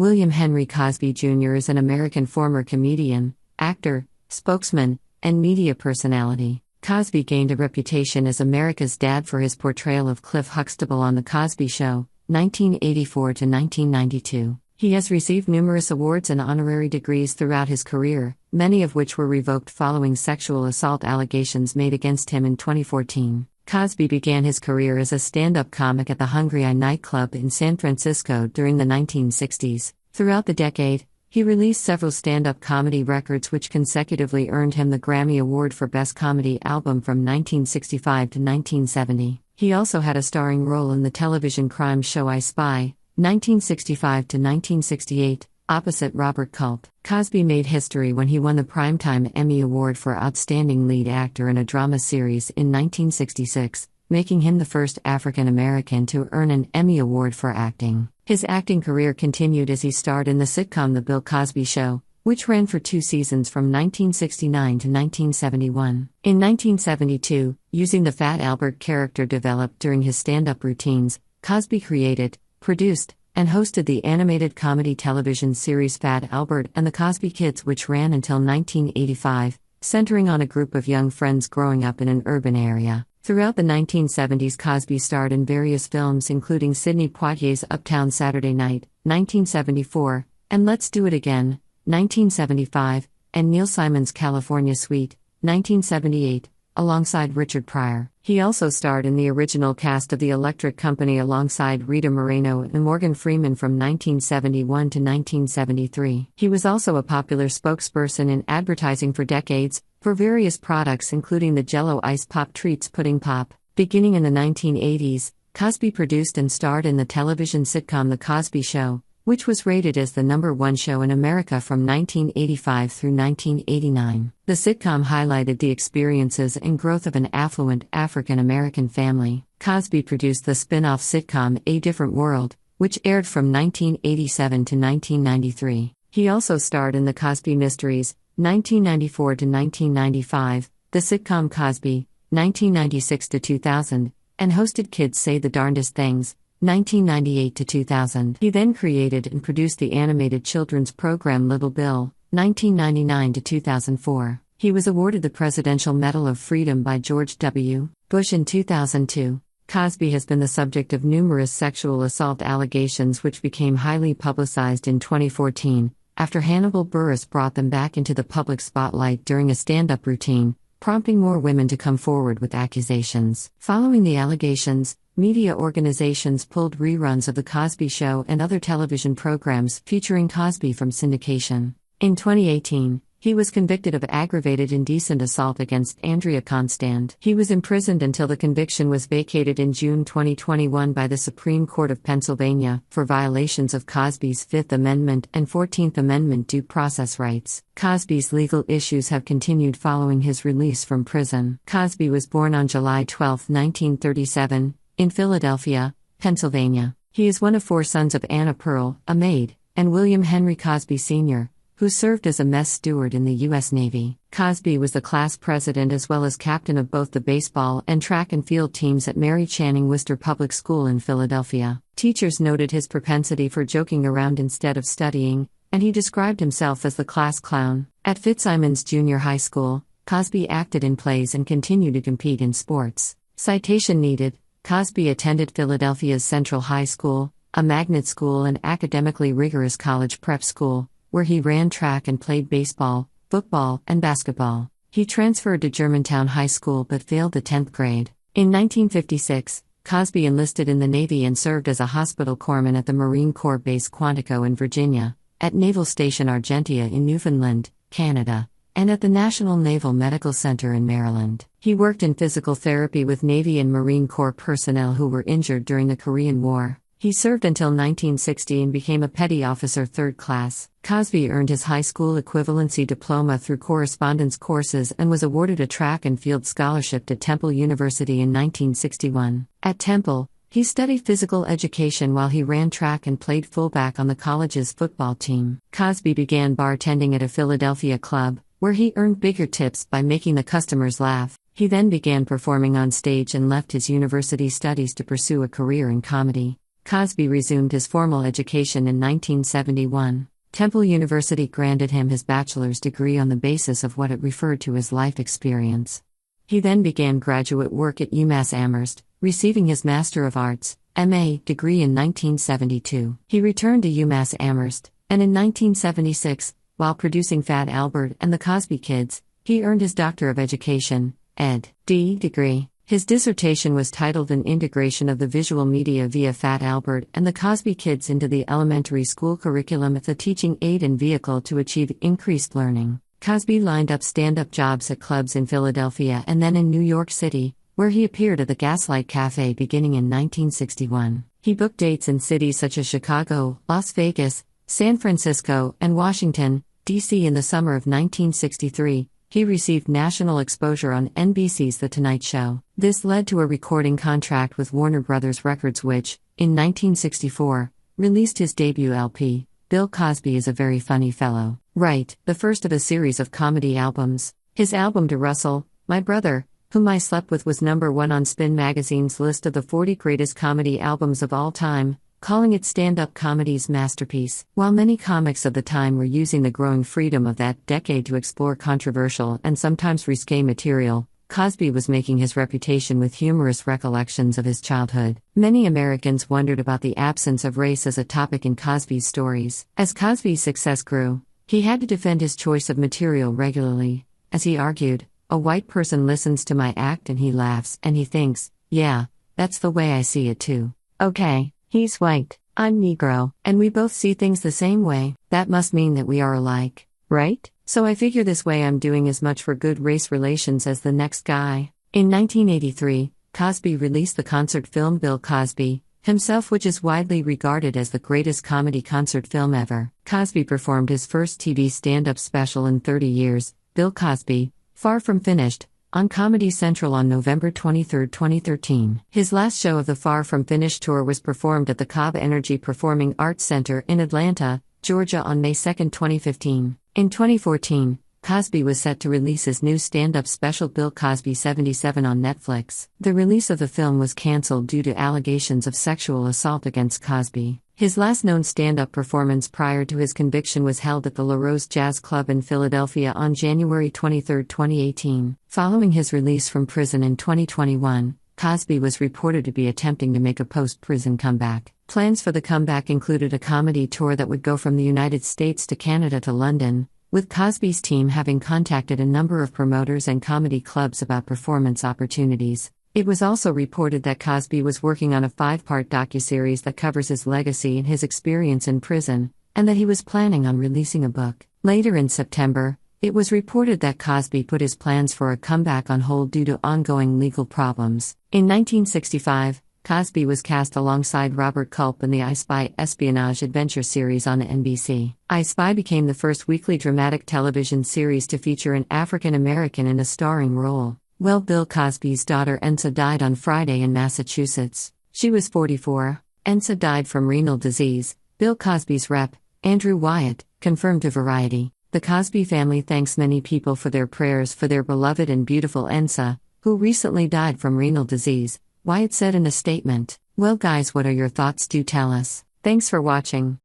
William Henry Cosby Jr. is an American former comedian, actor, spokesman, and media personality. Cosby gained a reputation as America's dad for his portrayal of Cliff Huxtable on The Cosby Show, 1984 to 1992. He has received numerous awards and honorary degrees throughout his career, many of which were revoked following sexual assault allegations made against him in 2014. Cosby began his career as a stand-up comic at the Hungry Eye nightclub in San Francisco during the 1960s. Throughout the decade, he released several stand-up comedy records which consecutively earned him the Grammy Award for Best Comedy Album from 1965 to 1970. He also had a starring role in the television crime show I Spy, 1965 to 1968, opposite Robert Culp. Cosby made history when he won the Primetime Emmy Award for Outstanding Lead Actor in a Drama Series in 1966, making him the first African American to earn an Emmy Award for acting. His acting career continued as he starred in the sitcom The Bill Cosby Show, which ran for 2 seasons from 1969 to 1971. In 1972, using the Fat Albert character developed during his stand-up routines, Cosby created, produced, and hosted the animated comedy television series Fat Albert and the Cosby Kids, which ran until 1985, centering on a group of young friends growing up in an urban area. Throughout the 1970s, Cosby starred in various films including Sidney Poitier's Uptown Saturday Night, 1974, and Let's Do It Again, 1975, and Neil Simon's California Suite, 1978, alongside Richard Pryor. He also starred in the original cast of The Electric Company alongside Rita Moreno and Morgan Freeman from 1971 to 1973. He was also a popular spokesperson in advertising for decades, for various products including the Jell-O Ice Pop Treats Pudding Pop. Beginning in the 1980s, Cosby produced and starred in the television sitcom The Cosby Show, which was rated as the #1 show in America from 1985 through 1989. The sitcom highlighted the experiences and growth of an affluent African American family. Cosby produced the spin-off sitcom A Different World, which aired from 1987 to 1993. He also starred in The Cosby Mysteries, 1994 to 1995, the sitcom Cosby, 1996 to 2000, and hosted Kids Say the Darndest Things, 1998 to 2000. He then created and produced the animated children's program Little Bill, 1999 to 2004. He was awarded the Presidential Medal of Freedom by George W. Bush in 2002. Cosby has been the subject of numerous sexual assault allegations which became highly publicized in 2014, after Hannibal Buress brought them back into the public spotlight during a stand-up routine, prompting more women to come forward with accusations. Following the allegations, media organizations pulled reruns of The Cosby Show and other television programs featuring Cosby from syndication. In 2018, he was convicted of aggravated indecent assault against Andrea Constand. He was imprisoned until the conviction was vacated in June 2021 by the Supreme Court of Pennsylvania for violations of Cosby's Fifth Amendment and 14th Amendment due process rights. Cosby's legal issues have continued following his release from prison. Cosby was born on July 12, 1937, in Philadelphia, Pennsylvania. He is one of 4 sons of Anna Pearl, a maid, and William Henry Cosby Sr., who served as a mess steward in the U.S. Navy. Cosby was the class president as well as captain of both the baseball and track and field teams at Mary Channing Worcester Public School in Philadelphia. Teachers noted his propensity for joking around instead of studying, and he described himself as the class clown. At Fitzsimons Junior High School, Cosby acted in plays and continued to compete in sports. Citation needed. Cosby attended Philadelphia's Central High School, a magnet school and academically rigorous college prep school, where he ran track and played baseball, football, and basketball. He transferred to Germantown High School but failed the 10th grade. In 1956, Cosby enlisted in the Navy and served as a hospital corpsman at the Marine Corps Base Quantico in Virginia, at Naval Station Argentia in Newfoundland, Canada, and at the National Naval Medical Center in Maryland. He worked in physical therapy with Navy and Marine Corps personnel who were injured during the Korean War. He served until 1960 and became a petty officer 3rd class. Cosby earned his high school equivalency diploma through correspondence courses and was awarded a track and field scholarship to Temple University in 1961. At Temple, he studied physical education while he ran track and played fullback on the college's football team. Cosby began bartending at a Philadelphia club, where he earned bigger tips by making the customers laugh. He then began performing on stage and left his university studies to pursue a career in comedy. Cosby resumed his formal education in 1971. Temple University granted him his bachelor's degree on the basis of what it referred to as life experience. He then began graduate work at UMass Amherst, receiving his Master of Arts, MA, degree in 1972. He returned to UMass Amherst, and in 1976, while producing Fat Albert and the Cosby Kids, he earned his Doctor of Education, Ed.D. degree. His dissertation was titled An Integration of the Visual Media via Fat Albert and the Cosby Kids into the Elementary School Curriculum as a Teaching Aid and Vehicle to Achieve Increased Learning. Cosby lined up stand-up jobs at clubs in Philadelphia and then in New York City, where he appeared at the Gaslight Cafe beginning in 1961. He booked dates in cities such as Chicago, Las Vegas, San Francisco, and Washington, D.C. In the summer of 1963, he received national exposure on NBC's The Tonight Show. This led to a recording contract with Warner Brothers Records which, in 1964, released his debut LP, Bill Cosby is a Very Funny Fellow. Right, the first of a series of comedy albums. His album To Russell, My Brother, Whom I Slept With was #1 on Spin magazine's list of the 40 greatest comedy albums of all time, calling it stand-up comedy's masterpiece. While many comics of the time were using the growing freedom of that decade to explore controversial and sometimes risque material, Cosby was making his reputation with humorous recollections of his childhood. Many Americans wondered about the absence of race as a topic in Cosby's stories. As Cosby's success grew, he had to defend his choice of material regularly. As he argued, a white person listens to my act and he laughs and he thinks, yeah, that's the way I see it too. Okay, he's white, I'm Negro, and we both see things the same way. That must mean that we are alike, right? So I figure this way I'm doing as much for good race relations as the next guy. In 1983, Cosby released the concert film Bill Cosby, himself, which is widely regarded as the greatest comedy concert film ever. Cosby performed his first TV stand-up special in 30 years, Bill Cosby, Far From Finished, on Comedy Central on November 23, 2013. His last show of the Far From Finished tour was performed at the Cobb Energy Performing Arts Center in Atlanta, Georgia on May 2, 2015. In 2014, Cosby was set to release his new stand-up special Bill Cosby 77 on Netflix. The release of the film was canceled due to allegations of sexual assault against Cosby. His last known stand-up performance prior to his conviction was held at the La Rose Jazz Club in Philadelphia on January 23, 2018. Following his release from prison in 2021, Cosby was reported to be attempting to make a post-prison comeback. Plans for the comeback included a comedy tour that would go from the United States to Canada to London, with Cosby's team having contacted a number of promoters and comedy clubs about performance opportunities. It was also reported that Cosby was working on a 5-part docuseries that covers his legacy and his experience in prison, and that he was planning on releasing a book. Later in September, it was reported that Cosby put his plans for a comeback on hold due to ongoing legal problems. In 1965, Cosby was cast alongside Robert Culp in the I Spy espionage adventure series on NBC. I Spy became the first weekly dramatic television series to feature an African American in a starring role. Well, Bill Cosby's daughter Ensa died on Friday in Massachusetts. She was 44. Ensa died from renal disease, Bill Cosby's rep, Andrew Wyatt, confirmed to Variety. The Cosby family thanks many people for their prayers for their beloved and beautiful Ensa, who recently died from renal disease, Wyatt said in a statement. Well guys, what are your thoughts? Do tell us. Thanks for watching.